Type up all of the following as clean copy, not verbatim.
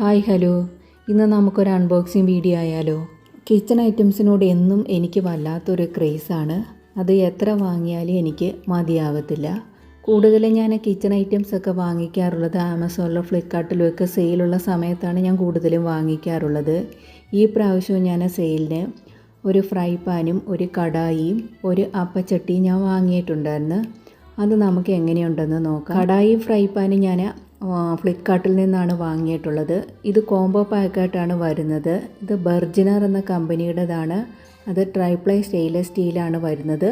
Hi hello, ഇന്ന് നമുക്കൊരു unboxing video ആയാലോ. കിച്ചൺ ഐറ്റംസിനോട് എന്നും എനിക്ക് വല്ലാത്തൊരു ക്രേസാണ്. അത് എത്ര വാങ്ങിയാലും എനിക്ക് മതിയാവത്തില്ല. കൂടുതലും ഞാൻ കിച്ചൺ ഐറ്റംസ് ഒക്കെ വാങ്ങിക്കാറുള്ളത് ആമസോണിലും ഫ്ലിപ്കാർട്ടിലും ഒക്കെ സെയിലുള്ള സമയത്താണ് ഞാൻ കൂടുതലും വാങ്ങിക്കാറുള്ളത്. ഈ പ്രാവശ്യവും ഞാൻ സെയിലിന് ഒരു ഫ്രൈ പാനും ഒരു കടായിയും ഒരു അപ്പച്ചട്ടിയും ഞാൻ വാങ്ങിയിട്ടുണ്ടായിരുന്നു. അത് നമുക്ക് എങ്ങനെയുണ്ടെന്ന് നോക്കാം. കടായിയും ഫ്രൈ പാനും ഞാൻ ഫ്ലിപ്കാർട്ടിൽ നിന്നാണ് വാങ്ങിയിട്ടുള്ളത്. ഇത് കോംബോ പാക്കായിട്ടാണ് വരുന്നത്. ഇത് ബർജനർ എന്ന കമ്പനിയുടേതാണ്. അത് ട്രൈപ്ലൈ സ്റ്റെയിൻലെസ് സ്റ്റീലാണ് വരുന്നത്.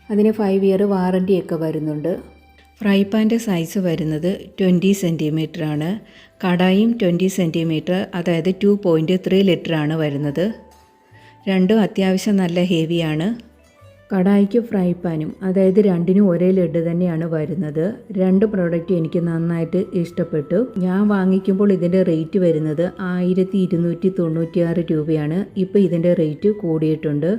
അതിന് 5 ഇയർ വാറൻറ്റിയൊക്കെ വരുന്നുണ്ട്. ഫ്രൈ പാൻ്റെ സൈസ് വരുന്നത് 20 സെൻറ്റിമീറ്റർ ആണ്. കടായും 20 സെൻറ്റിമീറ്റർ, അതായത് 2.3 ലിറ്റർ ആണ് വരുന്നത്. രണ്ടും അത്യാവശ്യം നല്ല ഹെവിയാണ്. കടായിക്ക് ഫ്രൈ പാനും, അതായത് രണ്ടിനും ഒരേ ലെഡ് തന്നെയാണ് വരുന്നത്. രണ്ട് പ്രോഡക്റ്റും എനിക്ക് നന്നായിട്ട് ഇഷ്ടപ്പെട്ടു. ഞാൻ വാങ്ങിക്കുമ്പോൾ ഇതിൻ്റെ റേറ്റ് വരുന്നത് 1296 രൂപയാണ്. ഇപ്പോൾ ഇതിൻ്റെ റേറ്റ് കൂടിയിട്ടുണ്ട്.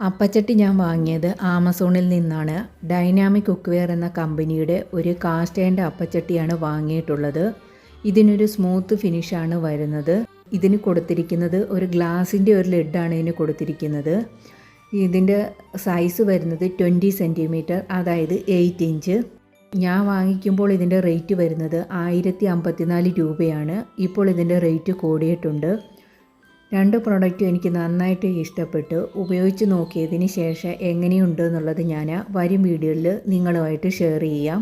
അപ്പച്ചട്ടി ഞാൻ വാങ്ങിയത് ആമസോണിൽ നിന്നാണ്. ഡൈനാമിക് കുക്ക്വെയർ എന്ന കമ്പനിയുടെ ഒരു കാസ്റ്റ് അയണിൻ്റെ അപ്പച്ചട്ടിയാണ് വാങ്ങിയിട്ടുള്ളത്. ഇതിനൊരു സ്മൂത്ത് ഫിനിഷാണ് വരുന്നത്. ഇതിന് കൊടുത്തിരിക്കുന്നത് ഒരു ഗ്ലാസിൻ്റെ ഒരു ലെഡാണ് ഇതിന് കൊടുത്തിരിക്കുന്നത്. ഇതിൻ്റെ സൈസ് വരുന്നത് 20 സെൻറ്റിമീറ്റർ, അതായത് 8 ഇഞ്ച്. ഞാൻ വാങ്ങിക്കുമ്പോൾ ഇതിൻ്റെ റേറ്റ് വരുന്നത് 1054 രൂപയാണ്. ഇപ്പോൾ ഇതിൻ്റെ റേറ്റ് കൂടിയിട്ടുണ്ട്. രണ്ട് പ്രോഡക്റ്റും എനിക്ക് നന്നായിട്ട് ഇഷ്ടപ്പെട്ടു. ഉപയോഗിച്ച് നോക്കിയതിന് ശേഷം എങ്ങനെയുണ്ട് എന്നുള്ളത് ഞാൻ വരും വീഡിയോയിൽ നിങ്ങളുമായിട്ട് ഷെയർ ചെയ്യാം.